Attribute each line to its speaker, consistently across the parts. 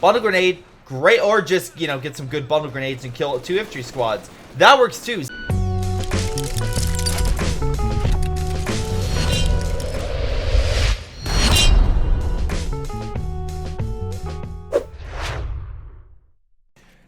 Speaker 1: Bundle grenade, great, or just, you know, get some good bundle grenades and kill 2 infantry squads. That works too.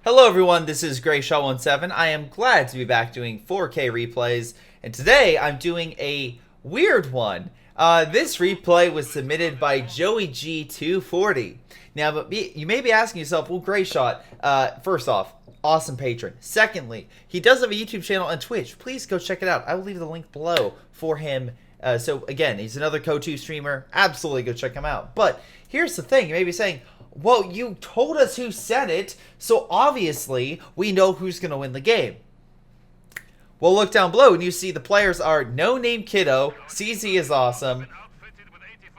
Speaker 1: Hello everyone, this is Greyshot17. I am glad to be back doing 4K replays, and today I'm doing a weird one. This replay was submitted by Joey G240. Now, but you may be asking yourself, well, Greyshot, first off, awesome patron. Secondly, he does have a YouTube channel on Twitch. Please go check it out. I will leave the link below for him. So again, he's another COH2 streamer. Absolutely go check him out. But here's the thing, you may be saying, well, you told us who said it, so obviously we know who's going to win the game. Well, look down below and you see the players are No Name Kiddo, CZ is awesome,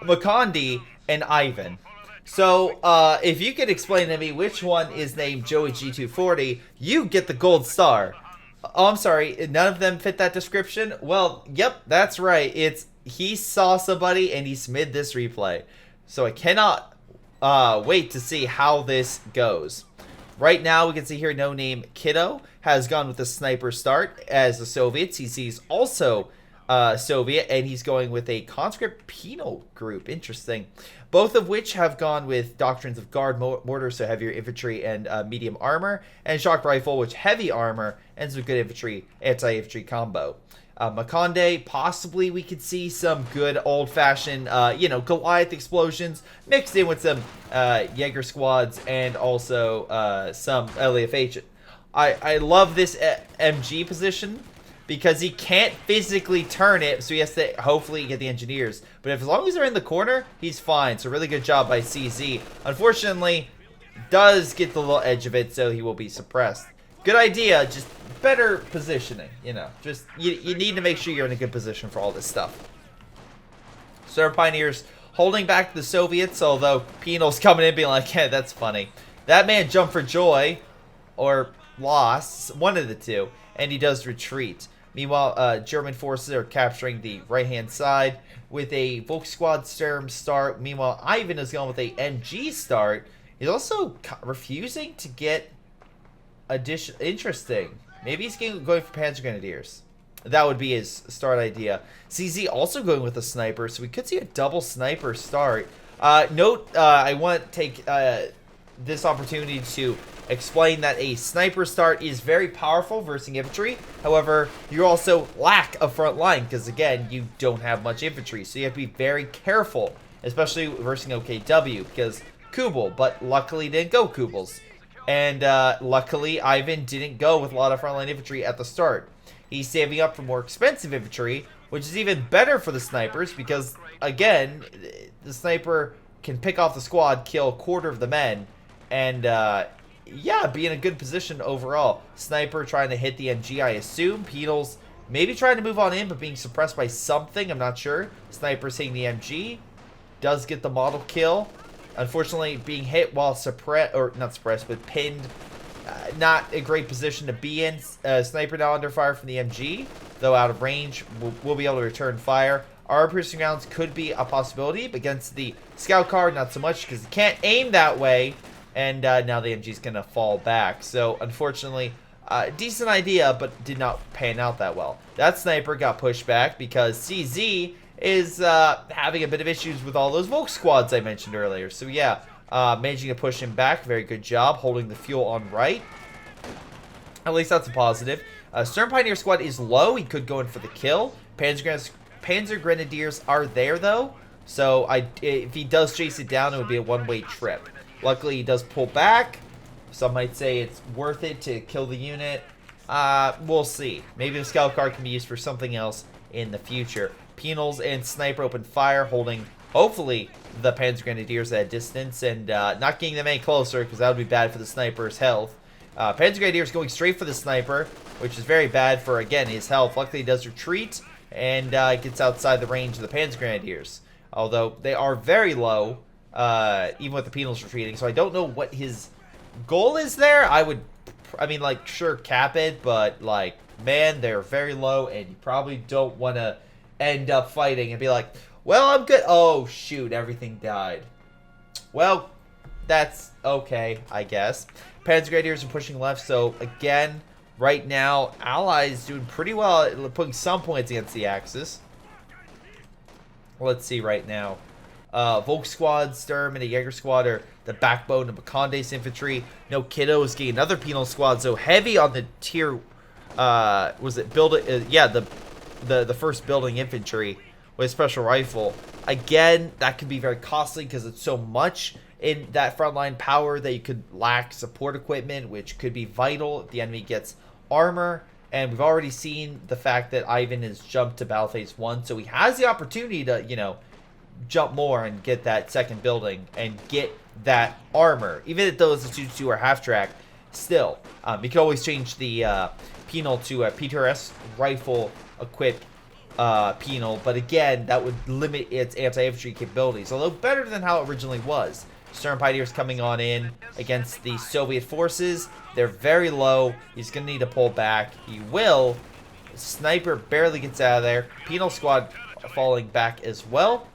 Speaker 1: Makandi, and Ivan. So, if you could explain to me which one is named Joey G240, you get the gold star. Oh, I'm sorry, none of them fit that description? Well, yep, that's right. It's he saw somebody and he submitted this replay. So I cannot wait to see how this goes. Right now, we can see here No Name Kiddo has gone with the sniper start as the Soviets. He sees also Soviet, and he's going with a conscript penal group. Interesting. Both of which have gone with doctrines of guard mortar, so heavier infantry and medium armor, and shock rifle, which heavy armor and some good infantry, anti-infantry combo. Makande, possibly we could see some good old-fashioned, you know, Goliath explosions mixed in with some Jaeger squads and also some LFH. I love this MG position because he can't physically turn it, so he has to hopefully get the engineers. But as long as they're in the corner, he's fine. So really good job by CZ. Unfortunately, does get the little edge of it, so he will be suppressed. Good idea, just better positioning, you know. Just, you need to make sure you're in a good position for all this stuff. Serb Pioneers holding back the Soviets, although Penal's coming in being like, yeah, that's funny. That man jumped for joy, or lost, one of the two, and he does retreat. Meanwhile, German forces are capturing the right-hand side with a Volkssquad start. Meanwhile, Ivan is going with a MG start. He's also refusing to get interesting. Maybe he's going for Panzer Grenadiers. That would be his start idea. CZ also going with a sniper, so we could see a double sniper start. Note, I want to take this opportunity to explain that a sniper start is very powerful versus infantry. However, you also lack a front line because, again, you don't have much infantry. So you have to be very careful, especially versus OKW, because Kubel, but luckily didn't go Kubels. And luckily, Ivan didn't go with a lot of frontline infantry at the start. He's saving up for more expensive infantry, which is even better for the snipers because, again, the sniper can pick off the squad, kill a quarter of the men, and, yeah, be in a good position overall. Sniper trying to hit the MG, I assume. Penals maybe trying to move on in, but being suppressed by something, I'm not sure. Sniper's hitting the MG. Does get the model kill. Unfortunately, being hit while not suppressed, but pinned. Not a great position to be in. Sniper now under fire from the MG, though out of range. We'll be able to return fire. Our piercing rounds could be a possibility, but against the scout card, not so much, because he can't aim that way. And now the MG is going to fall back. So, unfortunately, decent idea, but did not pan out that well. That sniper got pushed back because CZ is having a bit of issues with all those Volkssquads I mentioned earlier. So, yeah, managing to push him back. Very good job holding the fuel on right. At least that's a positive. Stern Pioneer squad is low. He could go in for the kill. Panzer Grenadiers are there, though. So, if he does chase it down, it would be a one-way trip. Luckily, he does pull back. Some might say it's worth it to kill the unit. We'll see. Maybe the scout card can be used for something else in the future. Penals and Sniper open fire, holding, hopefully, the Panzer Grenadiers at a distance and not getting them any closer because that would be bad for the Sniper's health. Panzer Grenadiers going straight for the Sniper, which is very bad for, again, his health. Luckily, he does retreat and gets outside the range of the Panzer Grenadiers. Although they are very low. Even with the Penals retreating, so I don't know what his goal is there. I mean, like, sure, cap it, but, like, man, they're very low, and you probably don't want to end up fighting and be like, well, I'm good. Oh, shoot, everything died. Well, that's okay, I guess. Panzer Grenadiers are pushing left, so again, right now, Allies doing pretty well at putting some points against the Axis. Let's see right now. Volk Squad, Sturm, and a Jaeger Squad are the backbone of Maconde's infantry. No Kiddo is getting another penal squad, so heavy on the tier. Was it building? Yeah, the first building infantry with special rifle. Again, that could be very costly because it's so much in that frontline power that you could lack support equipment, which could be vital if the enemy gets armor. And we've already seen the fact that Ivan has jumped to battle phase 1, so he has the opportunity to, you know, jump more and get that second building and get that armor. Even though the 2-2 are half track, still, you can always change the penal to a PTRS rifle equipped penal, but again, that would limit its anti-infantry capabilities, although better than how it originally was. Sturm Pioneers coming on in against the Soviet forces. They're very low. He's going to need to pull back. He will. Sniper barely gets out of there. Penal squad falling back as well.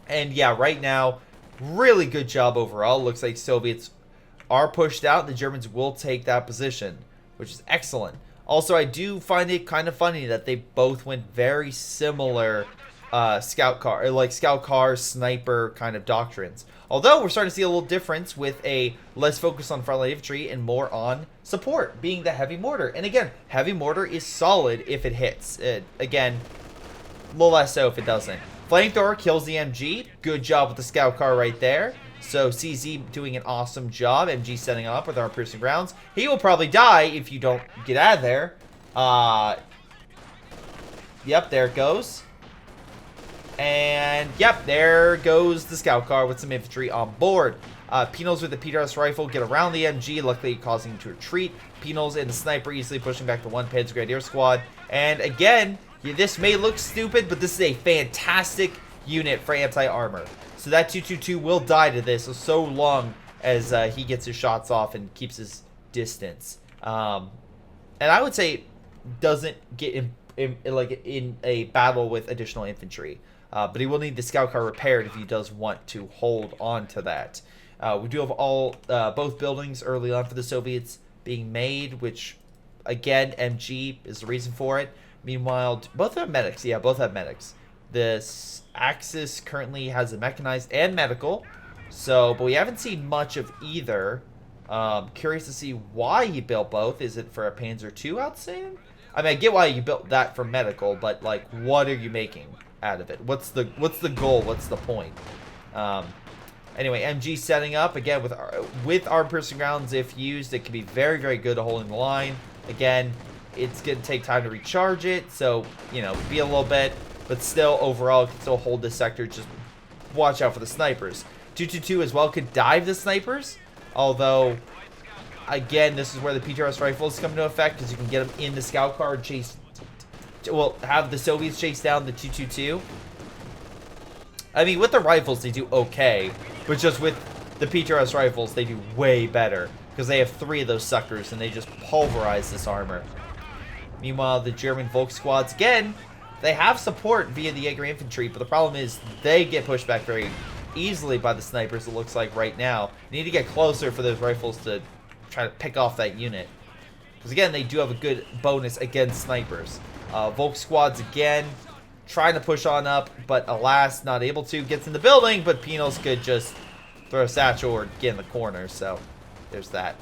Speaker 1: And yeah, right now, really good job overall. Looks like Soviets are pushed out. The Germans will take that position, which is excellent. Also, I do find it kind of funny that they both went very similar scout car, sniper kind of doctrines. Although we're starting to see a little difference with a less focus on frontline infantry and more on support, being the heavy mortar. And again, heavy mortar is solid if it hits. Again, a little less so if it doesn't. Flamethrower kills the MG. Good job with the scout car right there. So CZ doing an awesome job. MG setting up with our piercing rounds. He will probably die if you don't get out of there. Yep, there it goes. And yep, there goes the scout car with some infantry on board. Penals with the PTRS rifle get around the MG, luckily causing him to retreat. Penals and the sniper easily pushing back the one Panzer Grenadier squad. And again, this may look stupid, but this is a fantastic unit for anti-armor. So that 222 will die to this so long as he gets his shots off and keeps his distance. And I would say doesn't get in a battle with additional infantry. But he will need the scout car repaired if he does want to hold on to that. We do have both buildings early on for the Soviets being made, which, again, MG is the reason for it. Meanwhile, both have medics. Yeah, both have medics. This Axis currently has a mechanized and medical, but we haven't seen much of either. Curious to see why he built both. Is it for a Panzer II outstanding? I mean, I get why you built that for medical, but like, what are you making out of it? What's the goal? What's the point? Anyway, MG setting up again with arm piercing rounds. If used, it can be very, very good at holding the line. Again, it's gonna take time to recharge it, so you know, be a little bit, but still overall, it can still hold this sector. Just watch out for the snipers. 222 as well could dive the snipers, although again, this is where the PTRS rifles come into effect because you can get them in the scout car and chase. Well, have the Soviets chase down the 222. I mean, with the rifles, they do okay, but just with the PTRS rifles, they do way better because they have 3 of those suckers and they just pulverize this armor. Meanwhile, the German Volk squads, again, they have support via the Jaeger infantry, but the problem is they get pushed back very easily by the snipers, it looks like right now. You need to get closer for those rifles to try to pick off that unit. Because again, they do have a good bonus against snipers. Volk squads again, trying to push on up, but alas, not able to. Gets in the building, but Penals could just throw a satchel or get in the corner, so there's that.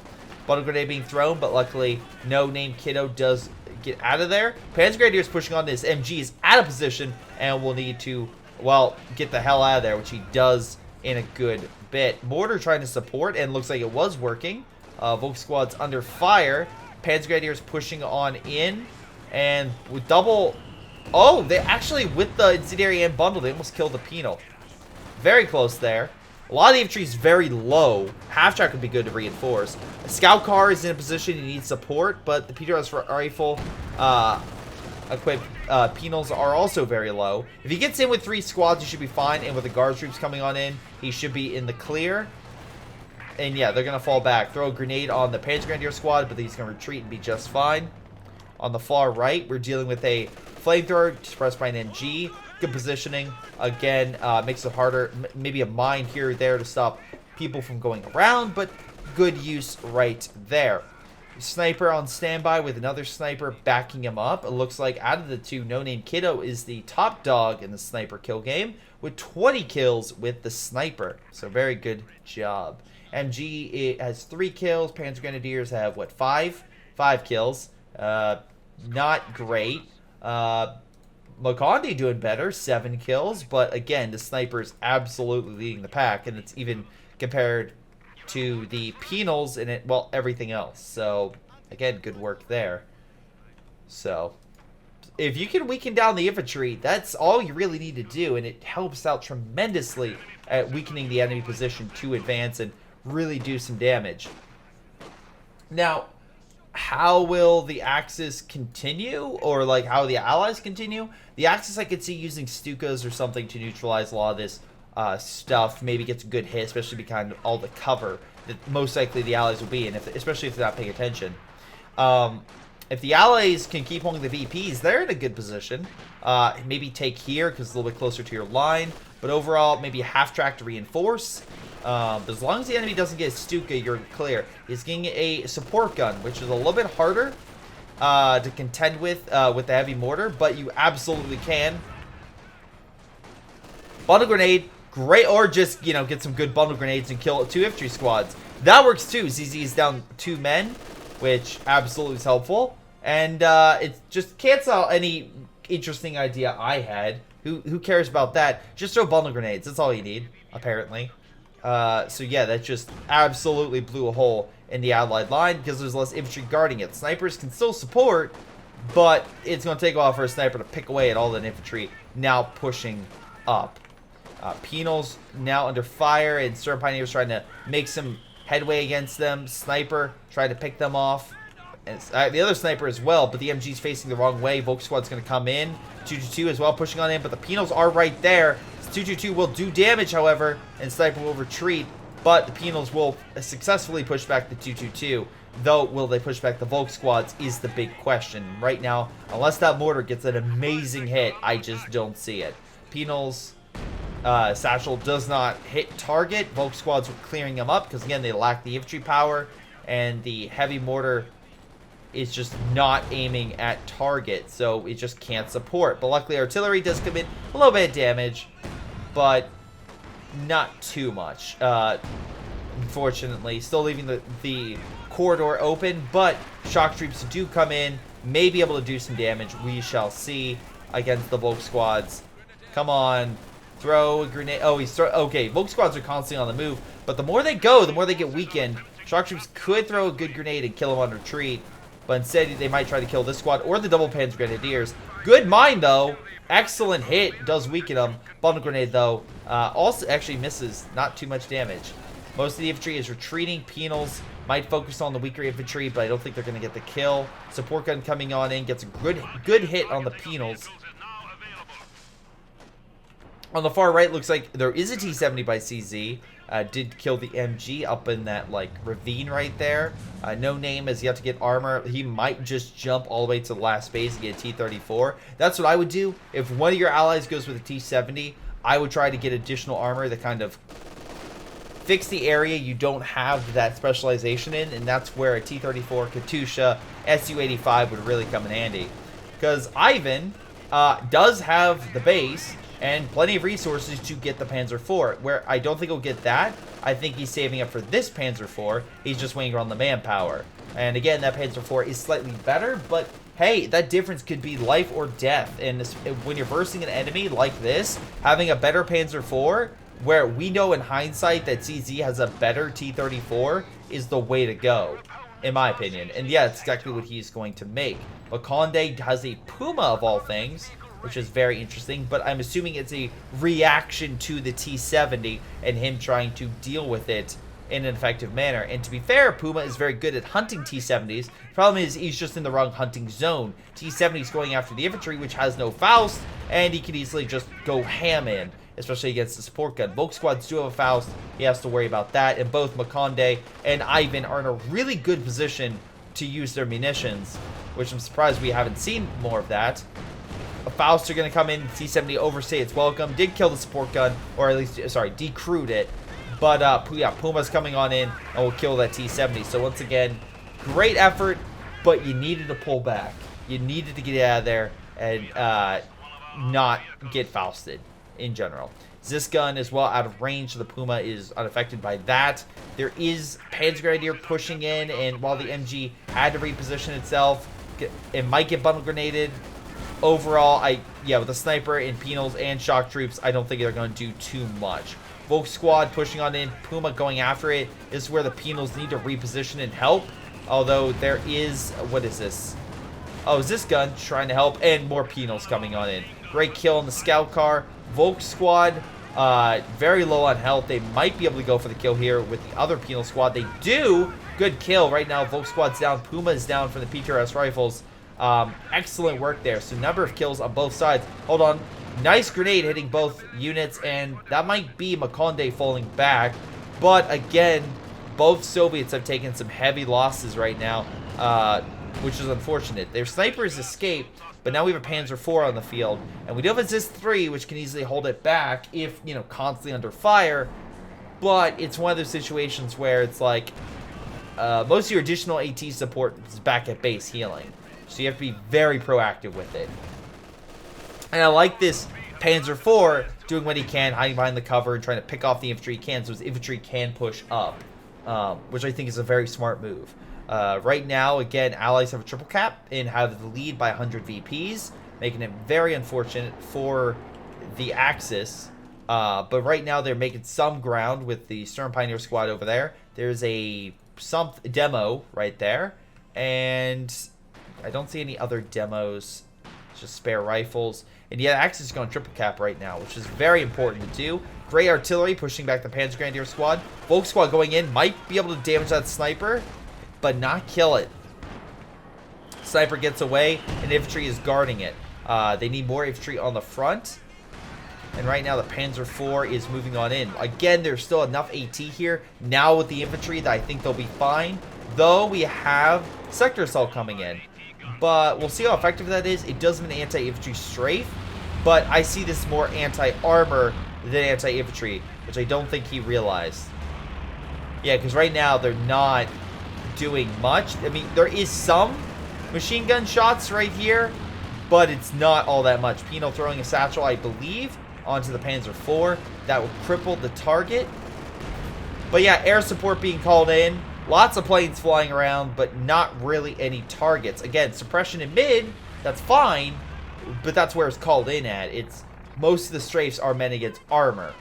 Speaker 1: Bottle grenade being thrown, but luckily, no name Kiddo does get out of there. Panzer Grenadier is pushing on this. MG is out of position and will need to, well, get the hell out of there, which he does in a good bit. Mortar trying to support, and looks like it was working. Volk squad's under fire. Panzer Grenadiers pushing on in, and with double... Oh, they actually, with the incendiary and bundle, they almost killed the penal. Very close there. A lot of the infantry is very low. Half track would be good to reinforce. A scout car is in a position he needs support, but the PTRS rifle equipped penals are also very low. If he gets in with 3 squads, he should be fine, and with the guard troops coming on in, he should be in the clear. And yeah, they're going to fall back. Throw a grenade on the Panzer Grenadier squad, but he's going to retreat and be just fine. On the far right, we're dealing with a flamethrower suppressed by an NG. Good positioning. Again, makes it harder. Maybe a mine here or there to stop people from going around, but good use right there. Sniper on standby with another sniper backing him up. It looks like out of the two, No Name Kiddo is the top dog in the sniper kill game with 20 kills with the sniper. So very good job. MG it has 3 kills. Panzer Grenadiers have what, 5? 5 kills. Not great. Mokonde doing better, 7 kills. But again, the sniper is absolutely leading the pack, and it's even compared to the penals and it, well, everything else. So again, good work there. So if you can weaken down the infantry, that's all you really need to do, and it helps out tremendously at weakening the enemy position to advance and really do some damage. Now, how will the Axis continue, or like how the Allies continue? The Axis I could see using Stukas or something to neutralize a lot of this stuff. Maybe gets a good hit, especially behind all the cover that most likely the Allies will be in, especially if they're not paying attention. If the Allies can keep holding the VPs, they're in a good position. Maybe take here because it's a little bit closer to your line, but overall maybe a half track to reinforce. But as long as the enemy doesn't get Stuka, you're clear. He's getting a support gun, which is a little bit harder to contend with the heavy mortar, but you absolutely can. Bundle grenade, great, or just, you know, get some good bundle grenades and kill 2 infantry squads. That works too. ZZ is down 2 men, which absolutely is helpful. And it just cancels out any interesting idea I had. Who cares about that? Just throw bundle grenades. That's all you need, apparently. So yeah, that just absolutely blew a hole in the Allied line because there's less infantry guarding it. Snipers can still support, but it's going to take a while for a sniper to pick away at all that infantry now pushing up. Penals now under fire, and Stern Pioneers trying to make some headway against them. Sniper trying to pick them off. And the other sniper as well, but the MG's facing the wrong way. Volk Squad's going to come in. 222 as well, pushing on in, but the Penals are right there. 222 will do damage, however, and Sniper will retreat, but the Penals will successfully push back the 222. Though, will they push back the Volk Squads is the big question. Right now, unless that mortar gets an amazing hit, I just don't see it. Penals, Satchel does not hit target. Volk Squads were clearing them up because, again, they lack the infantry power, and the heavy mortar is just not aiming at target, so it just can't support. But luckily, artillery does come in a little bit of damage, but not too much. Unfortunately, still leaving the corridor open, but shock troops do come in, may be able to do some damage. We shall see against the Volk Squads. Come on, throw a grenade. Oh, okay, Volk Squads are constantly on the move, but the more they go, the more they get weakened. Shock troops could throw a good grenade and kill them on retreat, but instead they might try to kill this squad or the double Panzer Grenadiers. Good mine, though. Excellent hit. Does weaken them. Bundle grenade, though, also actually misses. Not too much damage. Most of the infantry is retreating. Penals might focus on the weaker infantry, but I don't think they're going to get the kill. Support gun coming on in. Gets a good hit on the Penals. On the far right, looks like there is a T-70 by CZ. Did kill the MG up in that, like, ravine right there. No Name has yet to get armor. He might just jump all the way to the last base and get a T-34. That's what I would do. If one of your allies goes with a T-70, I would try to get additional armor that kind of fix the area you don't have that specialization in, and that's where a T-34, Katusha, Su-85 would really come in handy. Because Ivan does have the base and plenty of resources to get the Panzer IV, where I don't think he'll get that. I think he's saving up for this Panzer IV. He's just waiting on the manpower. And again, that Panzer IV is slightly better, but hey, that difference could be life or death. And when you're versing an enemy like this, having a better Panzer IV, where we know in hindsight that CZ has a better T-34, is the way to go, in my opinion. And yeah, it's exactly what he's going to make. Makonde has a Puma of all things, which is very interesting, but I'm assuming it's a reaction to the T-70 and him trying to deal with it in an effective manner. And to be fair, Puma is very good at hunting T-70s. The problem is he's just in the wrong hunting zone. T-70 is going after the infantry, which has no Faust, and he can easily just go ham in, especially against the support gun. Volk Squads do have a Faust. He has to worry about that, and both Makonde and Ivan are in a really good position to use their munitions, which I'm surprised we haven't seen more of that. A Faust are going to come in. T-70 overstay its welcome. Did kill the support gun, or at least, sorry, decrewed it. But, yeah, Puma's coming on in and will kill that T-70. So, once again, great effort, but you needed to pull back. You needed to get out of there and not get Fausted in general. This gun is well out of range, so the Puma is unaffected by that. There is Panzer Grenadier pushing in, and while the MG had to reposition itself, it might get bundle grenaded. Overall, with the sniper and penals and shock troops, I don't think they're going to do too much. Volk squad pushing on in, Puma going after it. This is where the penals need to reposition and help. Although there is, what is this? Oh, is this gun trying to help? And more penals coming on in. Great kill in the scout car. Volk squad, very low on health. They might be able to go for the kill here with the other penal squad. They do. Good kill. Right now, Volk squad's down. Puma is down from the PTRS rifles. Excellent work there. So number of kills on both sides. Hold on. Nice grenade hitting both units, and that might be Makonde falling back. But again, both Soviets have taken some heavy losses right now, which is unfortunate. Their snipers escaped, but now we have a Panzer IV on the field, and we do have a ZIS-3, which can easily hold it back if, constantly under fire. But it's one of those situations where it's like, most of your additional AT support is back at base healing. So you have to be very proactive with it. And I like this Panzer IV doing what he can, hiding behind the cover and trying to pick off the infantry he can, so his infantry can push up, which I think is a very smart move. Right now, again, Allies have a triple cap and have the lead by 100 VPs, making it very unfortunate for the Axis. But right now, they're making some ground with the Stern Pioneer squad over there. There's some demo right there, and I don't see any other demos. It's just spare rifles. And yeah, Axis is going triple cap right now, which is very important to do. Gray artillery pushing back the Panzer Grenadier squad. Volk squad going in, might be able to damage that sniper, but not kill it. Sniper gets away, and infantry is guarding it. They need more infantry on the front. And right now, the Panzer IV is moving on in. Again, there's still enough AT here. Now with the infantry, that I think they'll be fine. Though we have sector assault coming in. But we'll see how effective that is. It does have an anti-infantry strafe, but I see this more anti-armor than anti-infantry, which I don't think he realized. Yeah, because right now they're not doing much. I mean, there is some machine gun shots right here, but it's not all that much. Pino throwing a satchel, I believe, onto the Panzer IV. That will cripple the target. But yeah, air support being called in. Lots of planes flying around, but not really any targets. Again, suppression in mid, that's fine, but that's where it's called in at. Most of the strafes are meant against armor.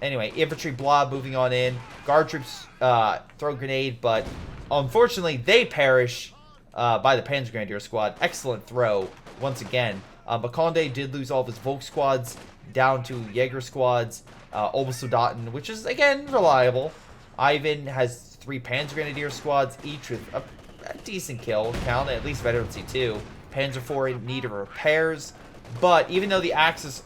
Speaker 1: Anyway, infantry blob moving on in. Guard troops throw grenade, but unfortunately they perish by the Panzer Grenadier squad. Excellent throw once again. Makonde did lose all of his Volk squads down to Jaeger squads. Obersoldaten, which is again reliable. Ivan has 3 Panzer Grenadier squads, each with a decent kill count, at least veteran C2. Panzer IV in need of repairs. But even though the Axis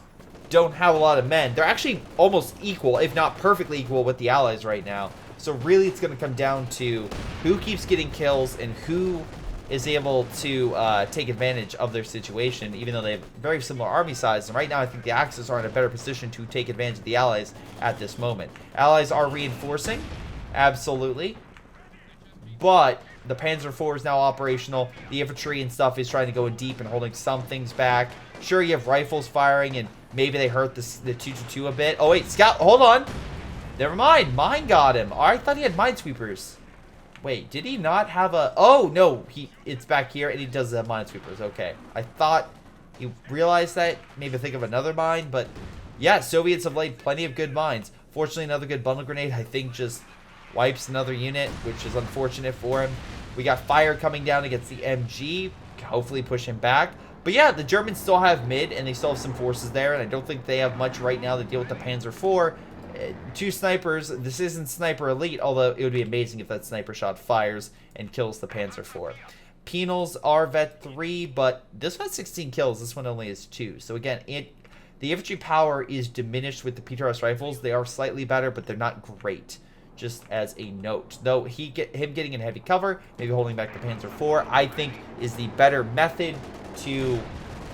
Speaker 1: don't have a lot of men, they're actually almost equal, if not perfectly equal, with the Allies right now. So really it's going to come down to who keeps getting kills and who is able to take advantage of their situation, even though they have very similar army size. And right now I think the Axis are in a better position to take advantage of the Allies at this moment. Allies are reinforcing. Absolutely. But the Panzer IV is now operational. The infantry and stuff is trying to go in deep and holding some things back. Sure, you have rifles firing, and maybe they hurt the 222 a bit. Oh, wait, scout, hold on. Never mind. Mine got him. I thought he had minesweepers. Wait, did he not have a... Oh, no, it's back here, and he does have minesweepers. Okay. I thought he realized that. Maybe think of another mine, but... Yeah, Soviets have laid plenty of good mines. Fortunately, another good bundle grenade, I think, just wipes another unit, which is unfortunate for him. We got fire coming down against the MG. Hopefully push him back. But yeah, the Germans still have mid, and they still have some forces there, and I don't think they have much right now to deal with the Panzer IV. 2 snipers. This isn't Sniper Elite, although it would be amazing if that sniper shot fires and kills the Panzer IV. Penals are Vet 3, but this one has 16 kills. This one only has 2. So again, the infantry power is diminished with the PTRS rifles. They are slightly better, but they're not great. Just as a note. Though him getting in heavy cover, maybe holding back the Panzer IV, I think is the better method to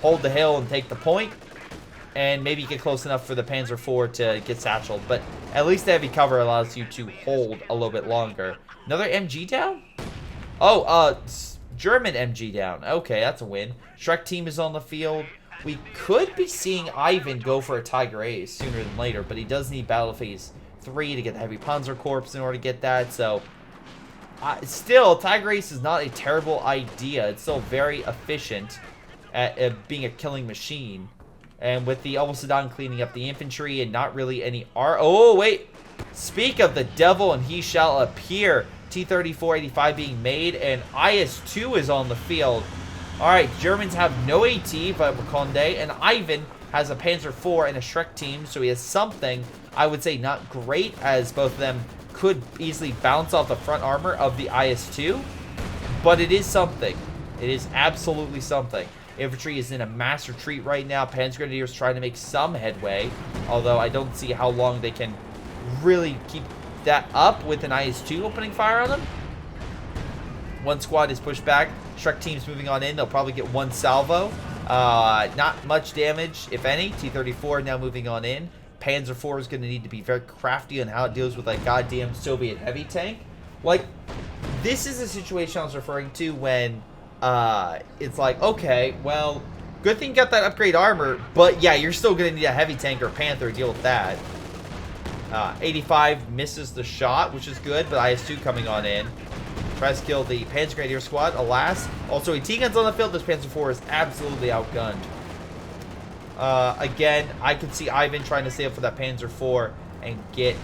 Speaker 1: hold the hill and take the point. And maybe get close enough for the Panzer IV to get satcheled. But At least the heavy cover allows you to hold a little bit longer. Another MG down? Oh, German MG down. Okay, that's a win. Shrek team is on the field. We could be seeing Ivan go for a Tiger Ace sooner than later, but he does need Battle Phase 3 to get the Heavy Panzer Corps in order to get that, so... still, Tiger Ace is not a terrible idea. It's still very efficient at being a killing machine. And with the Al-Sadan cleaning up the infantry and not really any Oh, wait! Speak of the devil and he shall appear. T-34-85 being made, and IS-2 is on the field. Alright, Germans have no AT, but Makonde, and Ivan has a Panzer IV and a Shrek team, so he has something, I would say not great, as both of them could easily bounce off the front armor of the IS-2, but it is something. It is absolutely something. Infantry is in a mass retreat right now. Panzer Grenadiers trying to make some headway, although I don't see how long they can really keep that up with an IS-2 opening fire on them. One squad is pushed back. Shrek team's moving on in. They'll probably get one salvo. Not much damage, if any. T-34 now moving on in. Panzer IV is going to need to be very crafty on how it deals with that goddamn Soviet heavy tank. Like, this is a situation I was referring to when it's like, okay, well, good thing you got that upgrade armor, but yeah, you're still going to need a heavy tank or Panther to deal with that. 85 misses the shot, which is good, but IS-2 coming on in. Tries to kill the Panzer Grenadier squad, alas. Also, AT guns on the field. This Panzer IV is absolutely outgunned. Again, I can see Ivan trying to save up for that Panzer IV and get,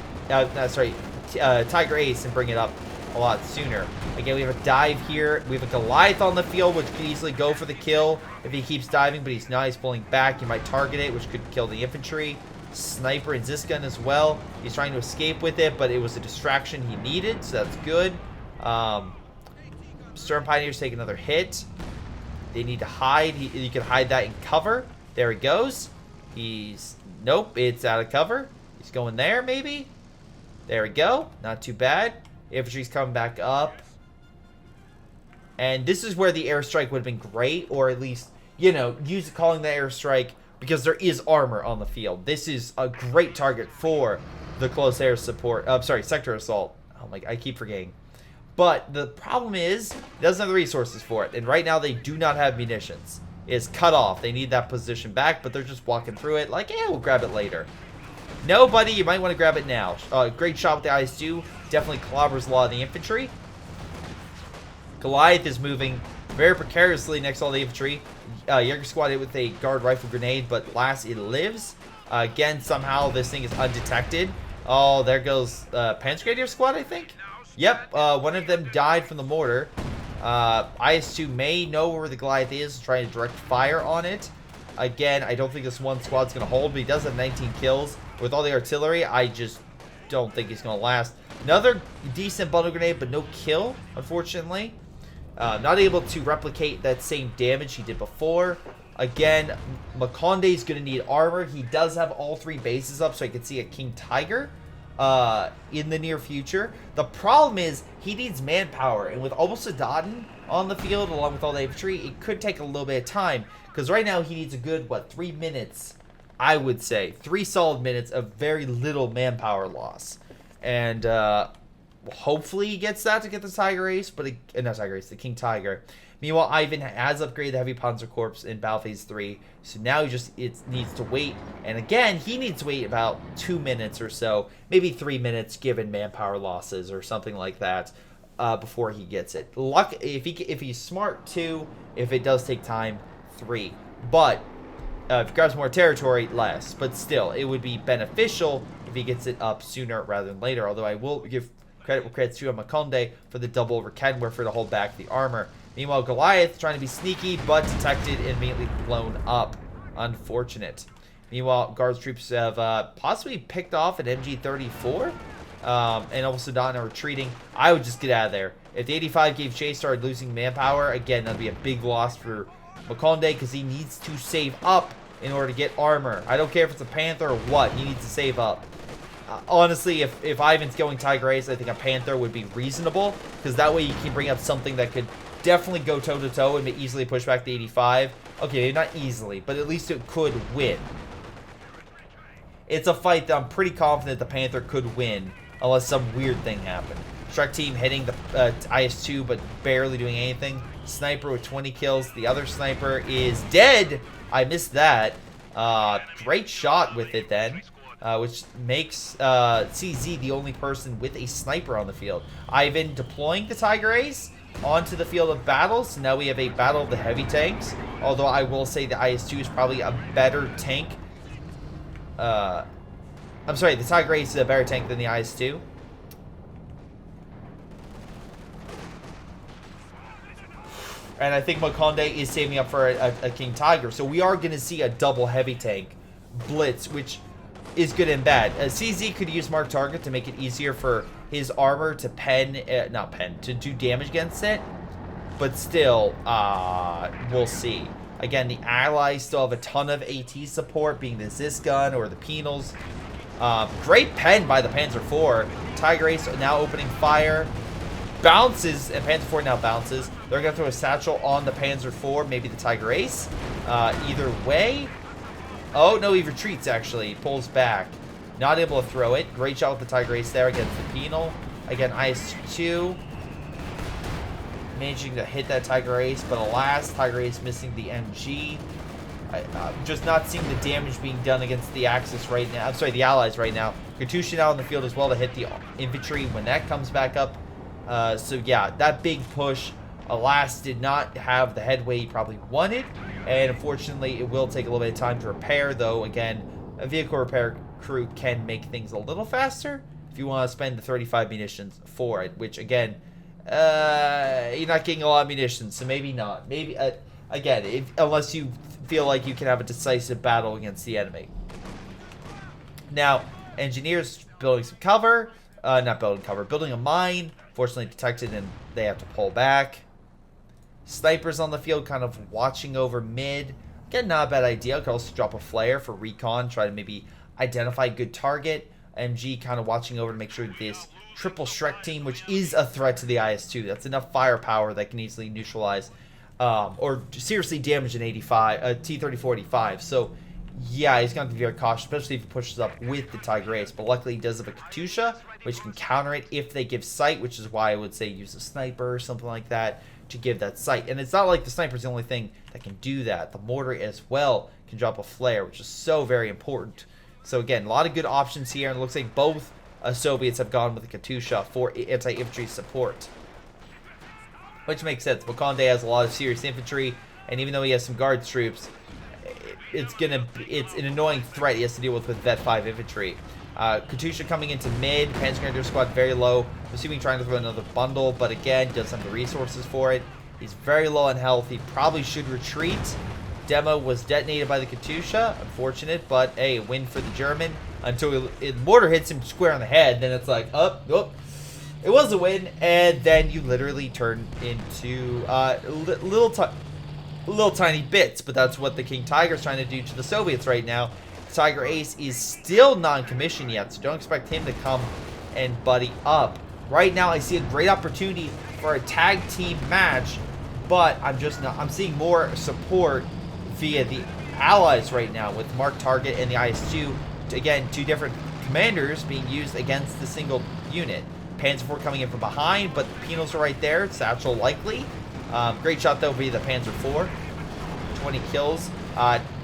Speaker 1: Tiger Ace and bring it up a lot sooner. Again, we have a dive here. We have a Goliath on the field, which could easily go for the kill if he keeps diving, but he's not. He's pulling back. He might target it, which could kill the infantry. Sniper and Zisgun as well. He's trying to escape with it, but it was a distraction he needed, so that's good. Stern Pioneers take another hit. They need to hide. You can hide that in cover. There he goes. Nope, it's out of cover. He's going there, maybe. There we go. Not too bad. Infantry's coming back up. And this is where the airstrike would have been great, or at least, you know, calling the airstrike because there is armor on the field. This is a great target for the close air support. Sector assault. Oh my, I keep forgetting. But the problem is, it doesn't have the resources for it. And right now, they do not have munitions. It's cut off. They need that position back, but they're just walking through it like, yeah, we'll grab it later. No, buddy, you might want to grab it now. Great shot with the IS-2. Definitely clobbers a lot of the infantry. Goliath is moving very precariously next to all the infantry. Jaeger squad hit with a guard rifle grenade, but last it lives. Again, somehow this thing is undetected. Oh, there goes Panzer Grenadier squad, I think. Yep, one of them died from the mortar. IS-2 may know where the Goliath is, trying to direct fire on it. Again, I don't think this one squad's going to hold, but he does have 19 kills. With all the artillery, I just don't think he's going to last. Another decent bundle grenade, but no kill, unfortunately. Not able to replicate that same damage he did before. Again, Makonde's going to need armor. He does have all three bases up, so I can see a King Tiger in the near future. The problem is he needs manpower, and with Al-Sadan on the field along with all the infantry, it could take a little bit of time, because right now he needs a good, 3 minutes, I would say. 3 solid minutes of very little manpower loss. And hopefully he gets that to get the Tiger Ace, but not Tiger Ace, the King Tiger. Meanwhile, Ivan has upgraded the Heavy Panzer Corps in Battle Phase 3, so now it needs to wait. And again, he needs to wait about 2 minutes or so, maybe 3 minutes given manpower losses or something like that, before he gets it. If he's smart, 2. If it does take time, 3. But if he grabs more territory, less. But still, it would be beneficial if he gets it up sooner rather than later. Although I will give credit where credit's due on Makonde for the double over Kenworth to hold back the armor. Meanwhile, Goliath trying to be sneaky, but detected and immediately blown up. Unfortunate. Meanwhile, Guards troops have possibly picked off an MG-34. And also Don are retreating. I would just get out of there. If the 85 gave chase, started losing manpower, again, that'd be a big loss for Makonde, because he needs to save up in order to get armor. I don't care if it's a Panther or what. He needs to save up. Honestly, if Ivan's going Tiger Ace, I think a Panther would be reasonable, because that way you can bring up something that could definitely go toe-to-toe and easily push back the 85. Okay, not easily, but at least it could win. it's a fight that I'm pretty confident the Panther could win, unless some weird thing happened. Strike team hitting the IS-2, but barely doing anything. Sniper with 20 kills. The other sniper is dead. I missed that. Great shot with it then, which makes CZ the only person with a sniper on the field. Ivan deploying the Tiger Ace onto the field of battle. So now we have a battle of the heavy tanks. Although I will say the IS-2 is probably a better tank. I'm sorry, the Tiger Ace is a better tank than the IS-2. And I think Makonde is saving up for a King Tiger. So we are going to see a double heavy tank blitz, which is good and bad. CZ could use Mark Target to make it easier for his armor to to do damage against it. But still, we'll see. Again, the allies still have a ton of AT support, being the Zis gun or the Penals. Great pen by the Panzer IV. Tiger Ace now opening fire. Bounces, and Panzer IV now bounces. They're going to throw a satchel on the Panzer IV, maybe the Tiger Ace. Either way. Oh, no, he retreats, actually. He pulls back. Not able to throw it. Great shot with the Tiger Ace there against the Penal. Again, IS-2. Managing to hit that Tiger Ace, but alas, Tiger Ace missing the MG. Just not seeing the damage being done against the Axis right now. I'm sorry, the Allies right now. Katusha now in the field as well to hit the infantry when that comes back up. So yeah, that big push, alas, did not have the headway he probably wanted. And unfortunately, it will take a little bit of time to repair, though. Again, a vehicle repair crew can make things a little faster if you want to spend the 35 munitions for it, which again, you're not getting a lot of munitions, so maybe not. Maybe, again, unless you feel like you can have a decisive battle against the enemy. Now, engineers building some cover. Not building cover, building a mine. Fortunately detected, and they have to pull back. Snipers on the field kind of watching over mid. Again, not a bad idea. Could also drop a flare for recon, try to maybe identify a good target. MG kind of watching over to make sure this triple Shrek team, which is a threat to the IS-2. That's enough firepower that can easily neutralize or seriously damage an 85, T-34-85. So, yeah, he's going to be very cautious, especially if he pushes up with the Tiger Ace. But luckily, he does have a Katusha, which can counter it if they give sight, which is why I would say use a sniper or something like that to give that sight. And it's not like the sniper's the only thing that can do that. The mortar as well can drop a flare, which is so very important. So, again, a lot of good options here. And it looks like both Soviets have gone with the Katusha for anti-infantry support, which makes sense. Makonde has a lot of serious infantry, and even though he has some guard troops, it's an annoying threat he has to deal with Vet 5 infantry. Katusha coming into mid, Panzer Grenadier Squad very low, assuming trying to throw another bundle, but again, doesn't have the resources for it. He's very low on health, he probably should retreat. Demo was detonated by the Katusha, unfortunate, but hey, win for the German, until mortar hits him square on the head, then it's like, oh, it was a win, and then you literally turn into little tiny bits, but that's what the King Tiger's trying to do to the Soviets right now. Tiger Ace is still non-commissioned yet, so don't expect him to come and buddy up. Right now, I see a great opportunity for a tag team match, but I'm seeing more support via the Allies right now with Mark Target and the IS-2. Again, two different commanders being used against the single unit. Panzer IV coming in from behind, but the Penals are right there. Satchel likely. Great shot though via the Panzer IV. 20 kills.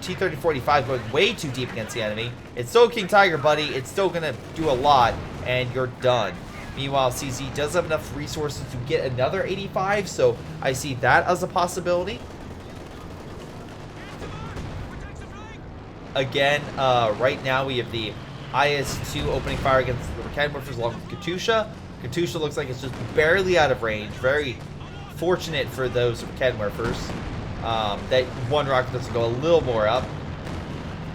Speaker 1: T-30-45 going way too deep against the enemy. It's still King Tiger, buddy. It's still going to do a lot, and you're done. Meanwhile, CZ does have enough resources to get another 85, so I see that as a possibility. Again, right now we have the IS-2 opening fire against the Cannon Morphers along with Katusha. Katusha looks like it's just barely out of range. Very fortunate for those Cannon Morphers. That one rocket doesn't go a little more up.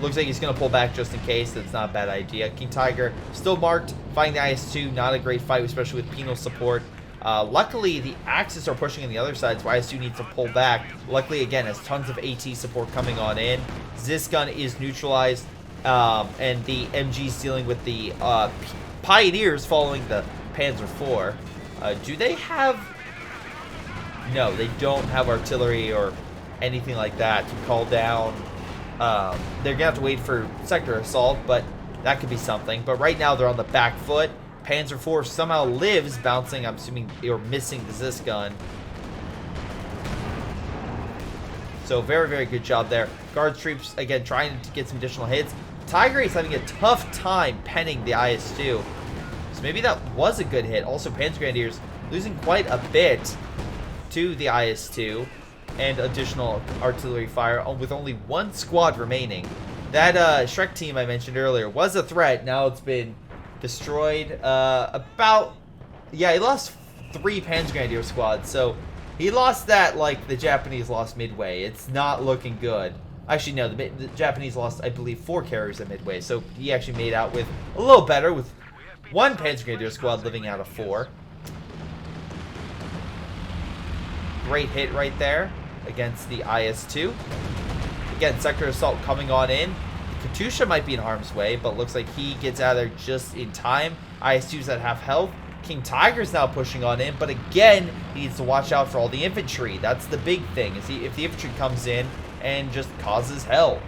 Speaker 1: Looks like he's going to pull back just in case. That's not a bad idea. King Tiger still marked. Fighting the IS-2, not a great fight, especially with penal support. Luckily, the Axis are pushing on the other side, so IS-2 needs to pull back. Luckily, again, has tons of AT support coming on in. Zis gun is neutralized, and the MG's dealing with the Pioneers following the Panzer IV. Do they have... No, they don't have artillery or anything like that to call down. They're going to have to wait for sector assault, but That could be something. But right now they're on the back foot. Panzer IV somehow lives, bouncing, I'm assuming, or missing the Zis gun. So very, very good job there. Guards troops, again, trying to get some additional hits. Tiger is having a tough time penning the IS-2. So maybe that was a good hit. Also, Panzer Grenadiers losing quite a bit to the IS-2. And additional artillery fire with only one squad remaining. That Shrek team I mentioned earlier was a threat. Now it's been destroyed. Yeah, he lost 3 Panzer Grenadier squads. So he lost that like the Japanese lost Midway. It's not looking good. Actually, no, the Japanese lost, I believe, 4 carriers at Midway. So he actually made out with a little better with 1 Panzer Grenadier squad living out of 4. Great hit right there against the IS-2. Again, Sector Assault coming on in. Katusha might be in harm's way, but looks like he gets out of there just in time. IS-2's at half health. King Tiger's now pushing on in, but again, he needs to watch out for all the infantry. That's the big thing, is if the infantry comes in and just causes hell.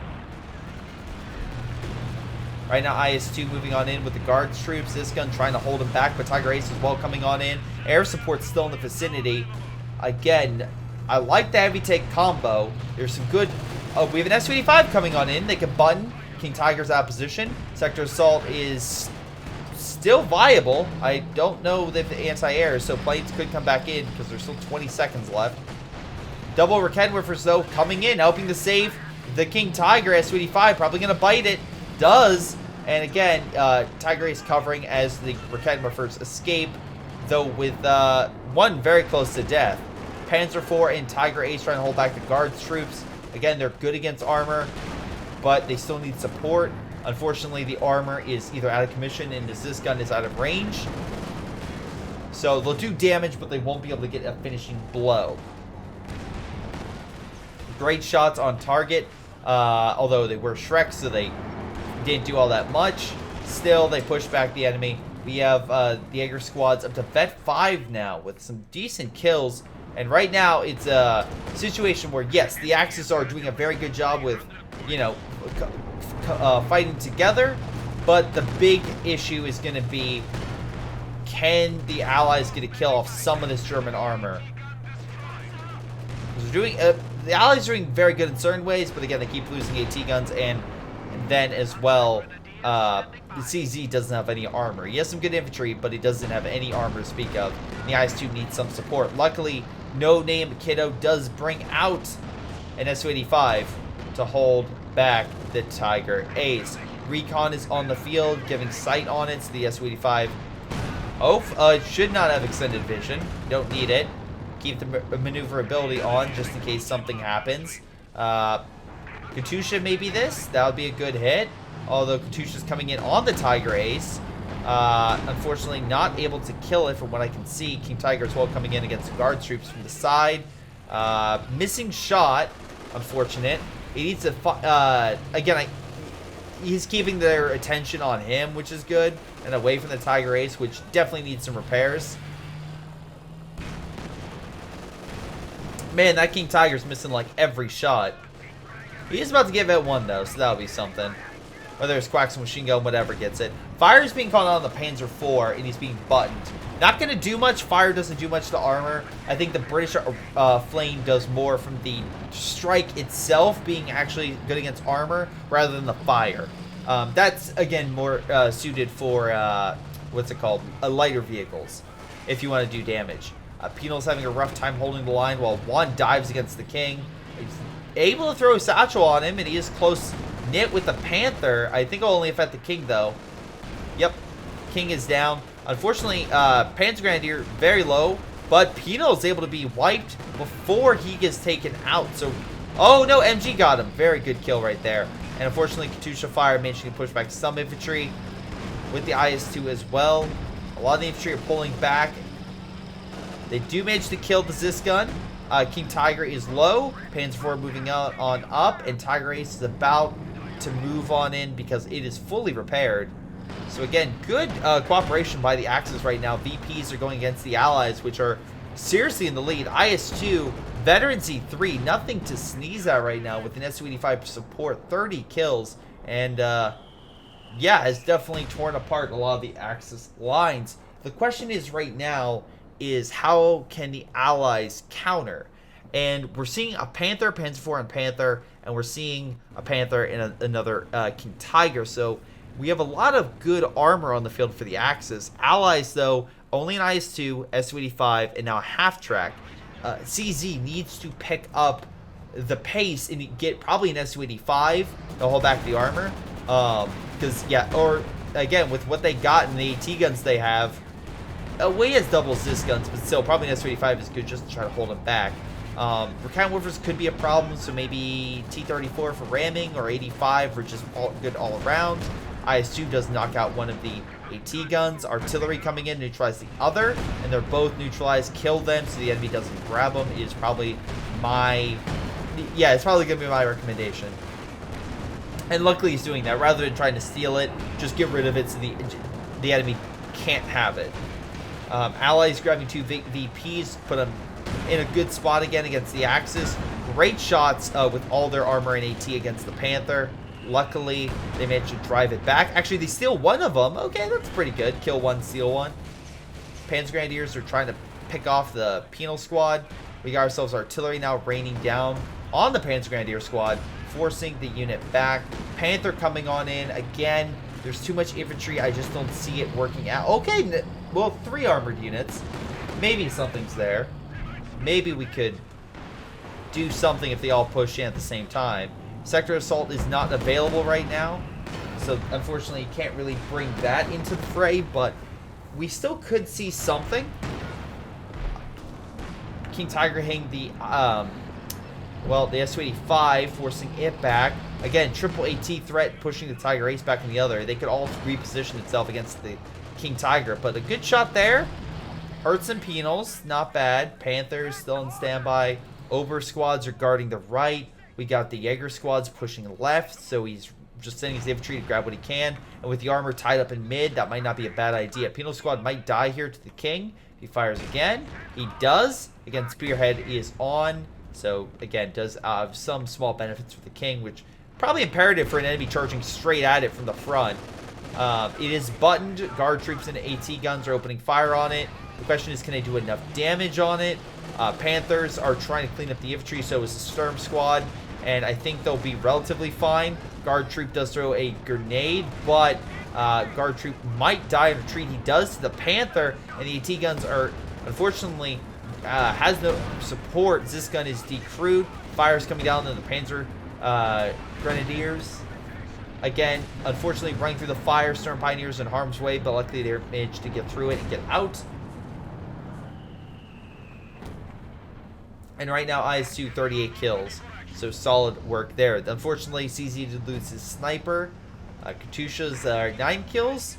Speaker 1: Right now, IS-2 moving on in with the guards troops. This gun trying to hold him back, but Tiger Ace as well coming on in. Air support's still in the vicinity. Again, I like the heavy tank combo. There's some good... Oh, we have an S-285 coming on in. They can button. King Tiger's out of position. Sector Assault is still viable. I don't know if the anti-air, so planes could come back in because there's still 20 seconds left. Double Raketenwerfers, though, coming in, helping to save the King Tiger. S-285 probably going to bite it. Does. And again, Tiger Ace covering as the Raketenwerfers escape, though with one very close to death. Panzer IV and Tiger Ace trying to hold back the guards troops. Again, they're good against armor, but they still need support. Unfortunately, the armor is either out of commission and this gun is out of range. So they'll do damage, but they won't be able to get a finishing blow. Great shots on target, although they were Shrek, so they didn't do all that much. Still, they pushed back the enemy. We have the Jaeger squads up to Vet 5 now with some decent kills. And right now, it's a situation where, yes, the Axis are doing a very good job with, you know, fighting together. But the big issue is going to be, can the Allies get a kill off some of this German armor? They're doing, the Allies are doing very good in certain ways, but again, they keep losing AT guns. And then as well, the CZ doesn't have any armor. He has some good infantry, but he doesn't have any armor to speak of. And the IS-2 needs some support. Luckily, No Name Kiddo does bring out an S-285 to hold back the Tiger Ace. Recon is on the field, giving sight on it, so the S-285 it should not have extended vision. Don't need it. Keep the maneuverability on just in case something happens. Katusha maybe this. That would be a good hit. Although Katusha's coming in on the Tiger Ace. Unfortunately, not able to kill it from what I can see. King Tiger as well coming in against guard troops from the side. Missing shot. Unfortunate. He needs to... again, he's keeping their attention on him, which is good. And away from the Tiger Ace, which definitely needs some repairs. Man, that King Tiger's missing like every shot. He is about to get Vet 1 though, so that'll be something. Whether it's Quacks machine gun, whatever gets it. Fire is being called out on the Panzer IV, and he's being buttoned. Not going to do much. Fire doesn't do much to armor. I think the British flame does more from the strike itself being actually good against armor rather than the fire. That's, again, more suited for, what's it called? Lighter vehicles, if you want to do damage. Penal's having a rough time holding the line while Juan dives against the King. He's able to throw a satchel on him, and he is close knit with the Panther. I think it'll only affect the King, though. Yep, King is down. Unfortunately, Panzer Grenadier very low, but Penal is able to be wiped before he gets taken out. So, oh no, MG got him. Very good kill right there. And unfortunately, Katusha Fire managing to push back some infantry with the IS-2 as well. A lot of the infantry are pulling back. They do manage to kill the Zis gun. King Tiger is low. Panzer IV moving on up, and Tiger Ace is about to move on in because it is fully repaired. So again, good cooperation by the Axis right now. VPs are going against the Allies, which are seriously in the lead. IS-2, Veteran Z3, nothing to sneeze at right now with an S-285 support, 30 kills. And yeah, has definitely torn apart a lot of the Axis lines. The question is right now is how can the Allies counter? And we're seeing a Panther, Panzer IV, and Panther, and we're seeing a Panther and another King Tiger. So we have a lot of good armor on the field for the Axis. Allies, though, only an IS-2, Su-85, and now a half-track. CZ needs to pick up the pace and get probably an Su-85 to hold back the armor. Because, yeah, or, again, with what they got in the AT guns they have, way as doubles this guns, but still, probably an Su-85 is good just to try to hold them back. Recount woofers could be a problem, so maybe T-34 for ramming or 85 for just good all around. IS-2 does knock out one of the AT guns. Artillery coming in, neutralize the other, and they're both neutralized. Kill them so the enemy doesn't grab them is probably my... Yeah, it's probably going to be my recommendation. And luckily he's doing that. Rather than trying to steal it, just get rid of it so the enemy can't have it. Allies grabbing 2 VPs, put them in a good spot again against the Axis. Great shots with all their armor and AT against the Panther. Luckily, they managed to drive it back. Actually, they steal one of them. Okay, that's pretty good. Kill one, steal one. Panzer Grenadiers are trying to pick off the Penal Squad. We got ourselves artillery now raining down on the Panzer Grenadier Squad, forcing the unit back. Panther coming on in. Again, there's too much infantry. I just don't see it working out. Okay, well, 3 armored units. Maybe something's there. Maybe we could do something if they all push in at the same time. Sector Assault is not available right now, so unfortunately you can't really bring that into the fray, but we still could see something. King Tiger hitting the, the Su-85, forcing it back. Again, triple AT threat, pushing the Tiger Ace back in the other. They could all reposition itself against the King Tiger, but a good shot there. Hurts and penals, not bad. Panthers still in standby. Ober squads are guarding the right. We got the Jaeger squads pushing left, so he's just sending his infantry to grab what he can. And with the armor tied up in mid, that might not be a bad idea. Penal squad might die here to the king. He fires again. He does. Again, Spearhead is on. So, again, does have some small benefits for the king, which probably imperative for an enemy charging straight at it from the front. It is buttoned. Guard troops and AT guns are opening fire on it. The question is, can they do enough damage on it? Panthers are trying to clean up the infantry, so is the Sturm squad, and I think they'll be relatively fine. Guard troop does throw a grenade, but guard troop might die in retreat. He does to the Panther, and the AT guns are, unfortunately, has no support. This gun is decrewed. Fire's coming down on the Panzer Grenadiers. Again, unfortunately, running through the fire, Sturm Pioneers in harm's way, but luckily they managed to get through it and get out. And right now, IS-2, 38 kills. So solid work there. Unfortunately, CZ did lose his sniper. Katyusha's 9 kills.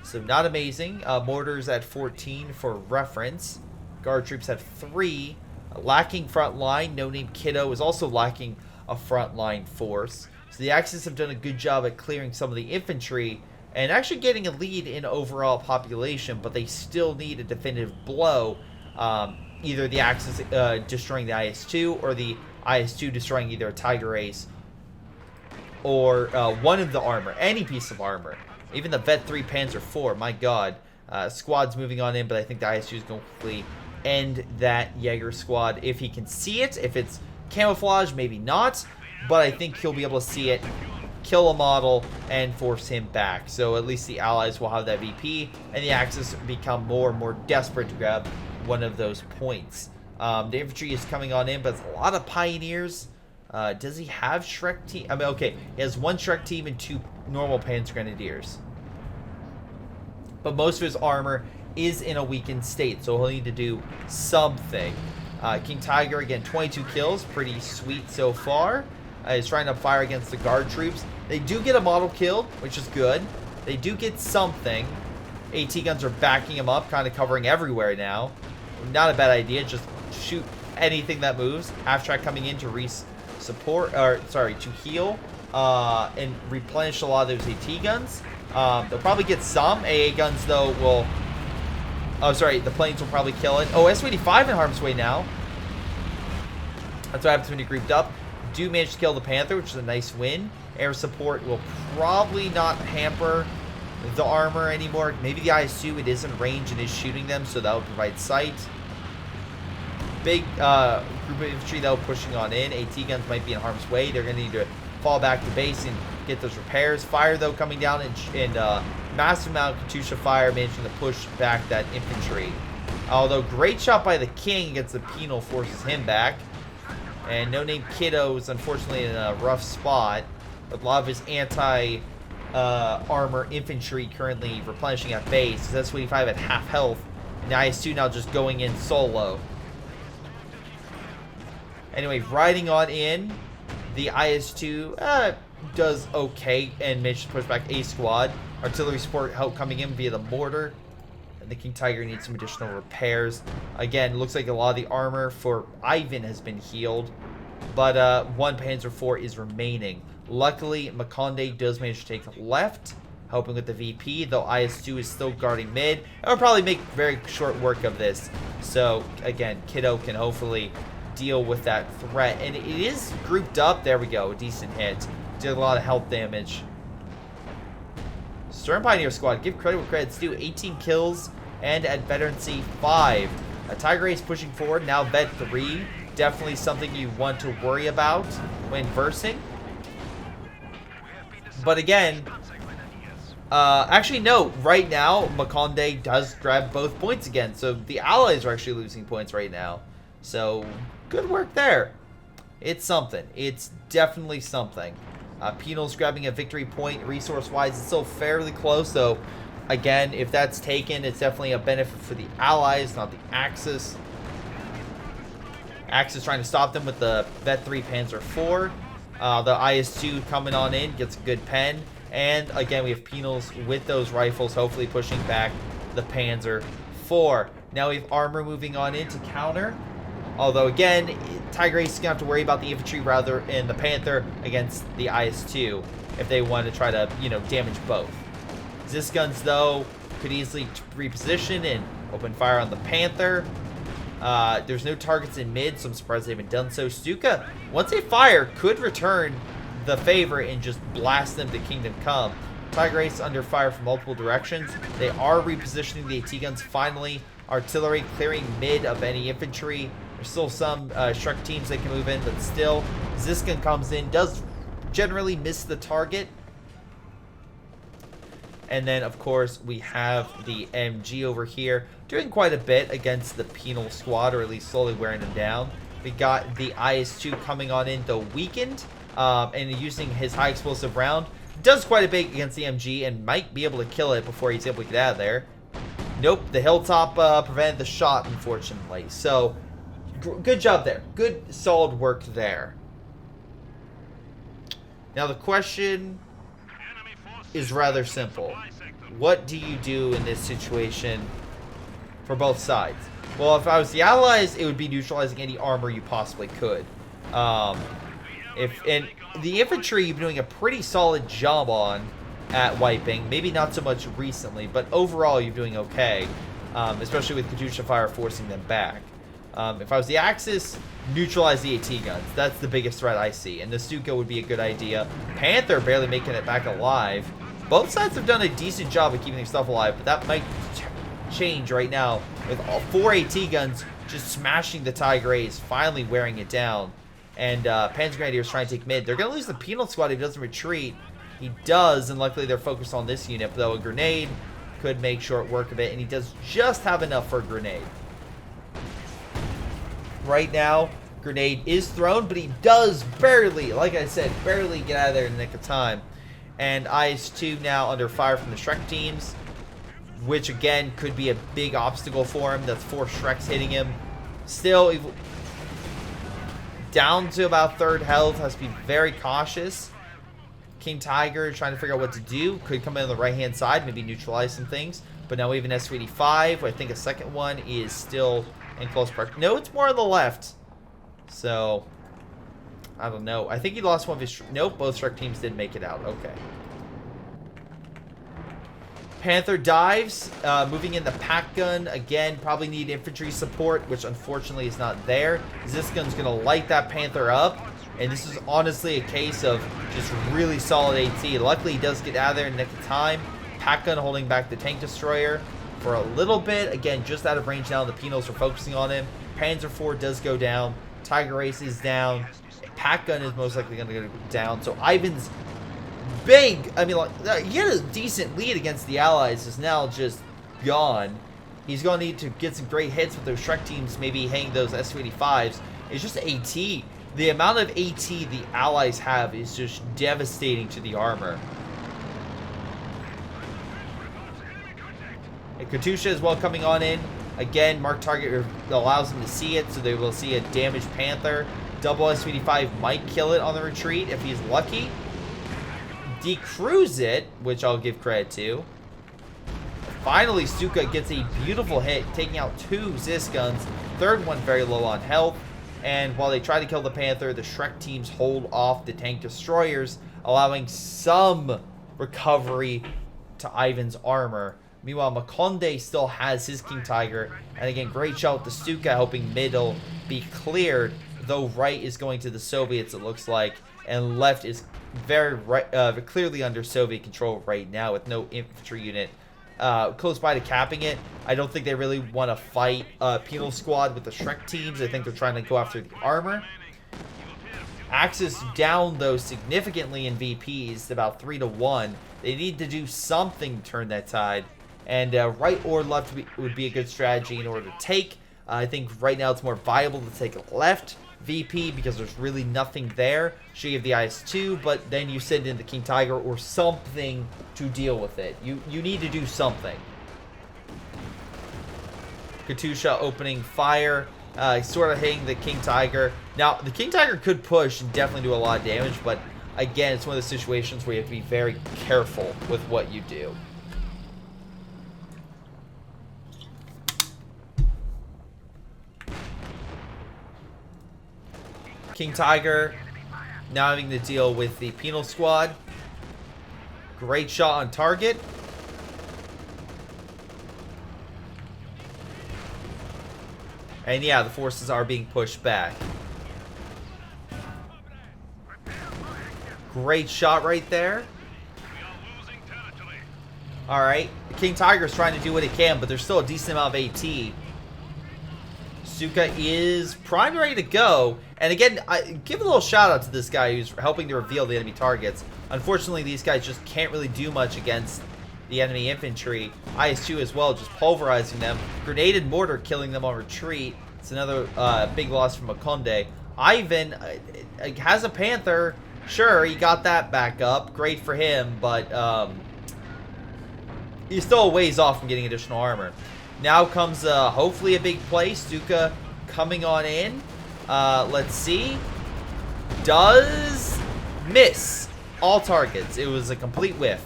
Speaker 1: So not amazing. Mortars at 14 for reference. Guard troops at 3. Lacking front line. No Name Kiddo is also lacking a front line force. So the Axis have done a good job at clearing some of the infantry and actually getting a lead in overall population, but they still need a definitive blow. Either the Axis destroying the IS-2 or the IS-2 destroying either a Tiger Ace or one of the armor, any piece of armor. Even the Vet 3 Panzer IV, my god. Squad's moving on in, but I think the IS-2 is going to quickly end that Jaeger squad if he can see it. If it's camouflage, maybe not, but I think he'll be able to see it, kill a model, and force him back. So at least the Allies will have that VP, and the Axis become more and more desperate to grab one of those points. The infantry is coming on in, but it's a lot of Pioneers. Does he have Shrek team? I mean, okay, he has 1 Shrek team and 2 normal Panzer Grenadiers. But most of his armor is in a weakened state, so he'll need to do something. King Tiger, again, 22 kills. Pretty sweet so far. He's trying to fire against the guard troops. They do get a model kill, which is good. They do get something. AT guns are backing him up, kind of covering everywhere now. Not a bad idea. Just shoot anything that moves. Half track coming in to to heal and replenish a lot of those AT guns. They'll probably get some. AA guns, though, will... Oh, sorry. The planes will probably kill it. Oh, Su-85 in harm's way now. That's what happens when you grouped up. do manage to kill the Panther, which is a nice win. Air support will probably not hamper the armor anymore. Maybe the IS-2, it is in range and is shooting them, so that will provide sight. Big group of infantry, though, pushing on in. AT guns might be in harm's way. They're going to need to fall back to base and get those repairs. Fire, though, coming down in massive amount of Katyusha fire, managing to push back that infantry. Although great shot by the King against the Penal forces him back. And No Name Kiddo is unfortunately in a rough spot. With a lot of his anti-armor infantry currently replenishing at base. That's 25 at half health. And the IS-2 now just going in solo. Anyway, riding on in, the IS-2 does okay and manages to push back a squad. Artillery support help coming in via the mortar. And the King Tiger needs some additional repairs. Again, looks like a lot of the armor for Ivan has been healed. But one Panzer IV is remaining. Luckily, Makonde does manage to take left, helping with the VP, though IS-2 is still guarding mid. And will probably make very short work of this. So, again, Kiddo can hopefully deal with that threat. And it is grouped up. There we go. A decent hit. Did a lot of health damage. Stern Pioneer Squad, give credit where credit's due. 18 kills and at veterancy 5. Tiger Ace pushing forward, now vet 3. Definitely something you want to worry about when versing. But again, actually no, right now Makonde does grab both points again. So the allies are actually losing points right now. So good work there. It's something. It's definitely something. Penal's grabbing a victory point resource-wise. It's still fairly close, though. Again, if that's taken, it's definitely a benefit for the Allies, not the Axis. Axis trying to stop them with the Vet 3 Panzer IV. The IS-2 coming on in, gets a good pen. And, again, we have Penals with those rifles, hopefully pushing back the Panzer IV. Now we have Armor moving on in to counter. Although, again, Tiger Ace is going to have to worry about the infantry rather in the Panther against the IS-2 if they want to try to, you know, damage both. Zis guns, though, could easily reposition and open fire on the Panther. There's no targets in mid, so I'm surprised they haven't done so. Stuka, once they fire, could return the favor and just blast them to Kingdom Come. Tiger Ace under fire from multiple directions. They are repositioning the AT guns finally. Artillery clearing mid of any infantry. There's still some Shrek teams that can move in, but still, Ziskin comes in, does generally miss the target. And then, of course, we have the MG over here doing quite a bit against the Penal squad, or at least slowly wearing them down. We got the IS-2 coming on in, though weakened, and using his high explosive round. Does quite a bit against the MG and might be able to kill it before he's able to get out of there. Nope, the hilltop prevented the shot, unfortunately. So, good job there. Good, solid work there. Now, the question is rather simple. What do you do in this situation for both sides? Well, if I was the Allies, it would be neutralizing any armor you possibly could. And the infantry, you've been doing a pretty solid job on at wiping. Maybe not so much recently, but overall you're doing okay. Especially with Katyusha fire forcing them back. If I was the Axis, neutralize the AT guns. That's the biggest threat I see. And the Stuka would be a good idea. Panther barely making it back alive. Both sides have done a decent job of keeping their stuff alive, but that might change right now with all 4 AT guns just smashing the Tiger Ace, finally wearing it down. And Panzer Grenadiers trying to take mid. They're going to lose the Penal squad if he doesn't retreat. He does, and luckily they're focused on this unit, though a grenade could make short work of it, and he does just have enough for a grenade. Right now, grenade is thrown, but he does barely, like I said, barely get out of there in the nick of time. And IS-2 now under fire from the Shrek teams, which again could be a big obstacle for him. That's 4 Shreks hitting him. Still, down to about 3rd health, has to be very cautious. King Tiger trying to figure out what to do. Could come in on the right-hand side, maybe neutralize some things. But now we have an S-285. I think a second one is still in close proximity. No, it's more on the left. So, I don't know. I think he lost one of his... Nope, both Shrek teams did make it out. Okay. Panther dives. Moving in the pack gun. Again, probably need infantry support, which unfortunately is not there. Ziskun's going to light that Panther up. And this is honestly a case of just really solid AT. Luckily, he does get out of there in the nick of time. Pack gun holding back the tank destroyer for a little bit. Again, just out of range now. The Penals are focusing on him. Panzer IV does go down. Tiger Race is down. Pack gun is most likely going to go down. So Ivan's big, I mean, like, he had a decent lead against the Allies, is now just gone. He's going to need to get some great hits with those Shrek teams, maybe hang those S-285s. It's just AT. The amount of AT the Allies have is just devastating to the armor. And Katusha as well coming on in. Again, mark target allows them to see it, so they will see a damaged Panther. Double S-285 might kill it on the retreat if he's lucky. Decruise it, which I'll give credit to. Finally, Stuka gets a beautiful hit, taking out 2 Zis guns. Third one very low on health. And while they try to kill the Panther, the Shrek teams hold off the tank destroyers, allowing some recovery to Ivan's armor. Meanwhile, Makonde still has his King Tiger. And again, great shot with the Stuka, helping middle be cleared. Though right is going to the Soviets, it looks like. And left is very clearly under Soviet control right now with no infantry unit close by to capping it. I don't think they really want to fight Penal Squad with the Shrek teams. I think they're trying to go after the armor. Axis down, though, significantly in VPs, about 3-1. They need to do something to turn that tide. And right or left would be a good strategy in order to take. I think right now it's more viable to take left VP because there's really nothing there. Sure, you have the IS-2, but then you send in the King Tiger or something to deal with it. You need to do something. Katusha opening fire, sort of hitting the King Tiger. Now, the King Tiger could push and definitely do a lot of damage, but again, it's one of those situations where you have to be very careful with what you do. King Tiger now having to deal with the Penal Squad. Great shot on target. And yeah, the forces are being pushed back. Great shot right there. Alright, King Tiger is trying to do what he can, but there's still a decent amount of AT. Suka is primed, ready to go. And again, I give a little shout out to this guy who's helping to reveal the enemy targets. Unfortunately, these guys just can't really do much against the enemy infantry. IS-2 as well, just pulverizing them. Grenaded mortar killing them on retreat. It's another big loss from Makonde. Ivan has a Panther. Sure, he got that back up. Great for him, but he's still a ways off from getting additional armor. Now comes hopefully a big play. Stuka coming on in. Let's see. Does miss all targets. It was a complete whiff.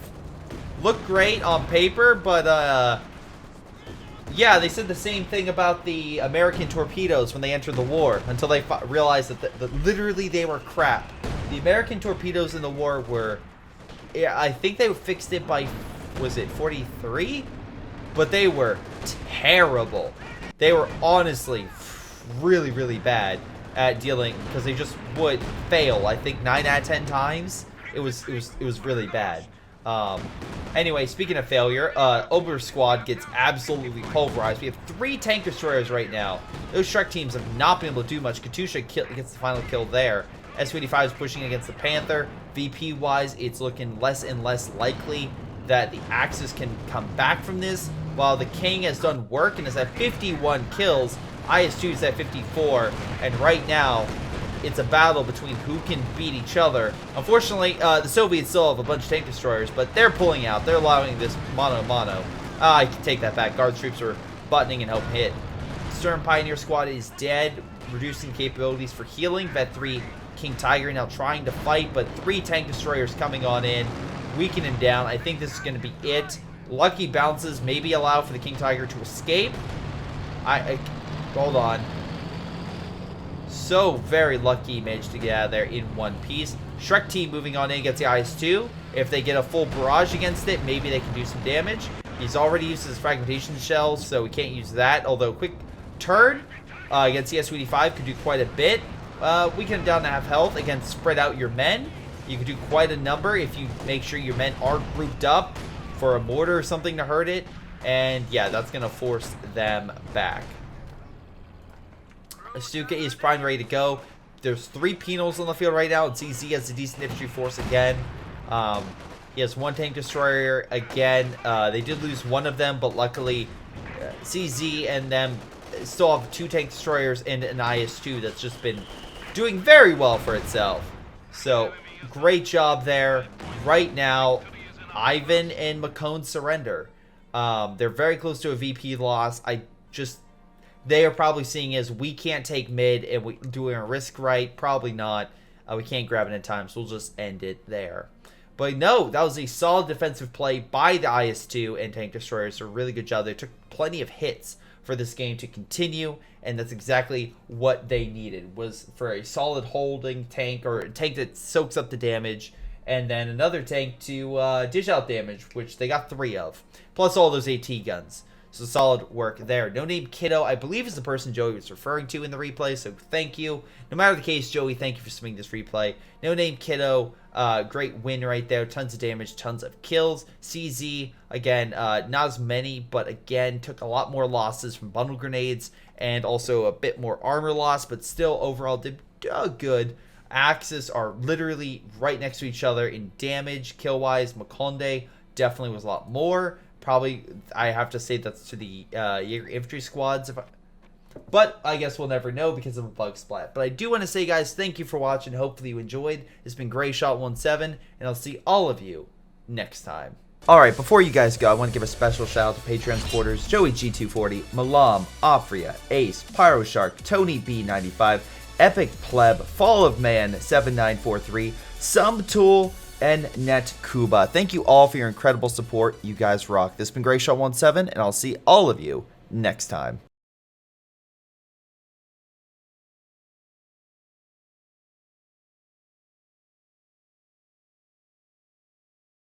Speaker 1: Looked great on paper, but yeah, they said the same thing about the American torpedoes when they entered the war, until they realized that literally they were crap. The American torpedoes in the war were, yeah, I think they fixed it by, was it 43? But they were terrible. They were honestly really, really bad at dealing, because they just would fail. I think 9 out of 10 times. It was really bad. Anyway, speaking of failure, Ober Squad gets absolutely pulverized. We have 3 tank destroyers right now. Those Shrek teams have not been able to do much. Katusha gets the final kill there. S-285 is pushing against the Panther. VP-wise, it's looking less and less likely that the Axis can come back from this. While the King has done work and is at 51 kills, IS-2 is at 54, and right now, it's a battle between who can beat each other. Unfortunately, the Soviets still have a bunch of tank destroyers, but they're pulling out. They're allowing this mano-mano. I can take that back. Guard troops are buttoning and help hit. Stern Pioneer Squad is dead, reducing capabilities for healing. Vet 3 King Tiger now trying to fight, but 3 tank destroyers coming on in, weaken him down. I think this is going to be it. Lucky bounces maybe allow for the King Tiger to escape. Hold on. So very lucky he managed to get out of there in one piece. Shrek team moving on in against the IS-2. If they get a full barrage against it, maybe they can do some damage. He's already used his fragmentation shells, so we can't use that. Although quick turn against the S-285 could do quite a bit. weaken them down to half health. Again, spread out your men. You can do quite a number if you make sure your men are grouped up for a mortar or something to hurt it. And yeah, that's going to force them back. Stuka is prime ready to go. There's 3 penals on the field right now, and CZ has a decent infantry force again. He has 1 tank destroyer again. They did lose 1 of them, but luckily CZ and them still have 2 tank destroyers and an IS-2 that's just been doing very well for itself. So great job there. Right now, Ivan and McCone surrender. They're very close to a VP loss. They are probably seeing as we can't take mid and we doing a risk right. Probably not. We can't grab it in time, so we'll just end it there. But no, that was a solid defensive play by the IS-2 and tank destroyers. A really good job. They took plenty of hits for this game to continue, and that's exactly what they needed, was for a solid holding tank, or a tank that soaks up the damage, and then another tank to dish out damage, which they got 3 of, plus all those AT guns. So solid work there. No Name Kiddo, I believe, is the person Joey was referring to in the replay, so thank you. No matter the case, Joey, thank you for submitting this replay. No Name Kiddo, great win right there. Tons of damage, tons of kills. CZ, again, not as many, but again, took a lot more losses from bundle grenades and also a bit more armor loss, but still overall did good. Axis are literally right next to each other in damage. Kill-wise, Makonde definitely was a lot more. Probably, I have to say that's to the Jaeger infantry squads. But I guess we'll never know because of a bug splat. But I do want to say, guys, thank you for watching. Hopefully you enjoyed. It's been Greyshot17, and I'll see all of you next time. Alright, before you guys go, I want to give a special shout out to Patreon supporters Joey G240, Milam, Aphyria, Ace, PyroShark, Tony B95, Epic Pleb, Fall of Man 7943, XSomeToolx, and Netkuba. Thank you all for your incredible support. You guys rock. This has been Greyshot17, and I'll see all of you next time.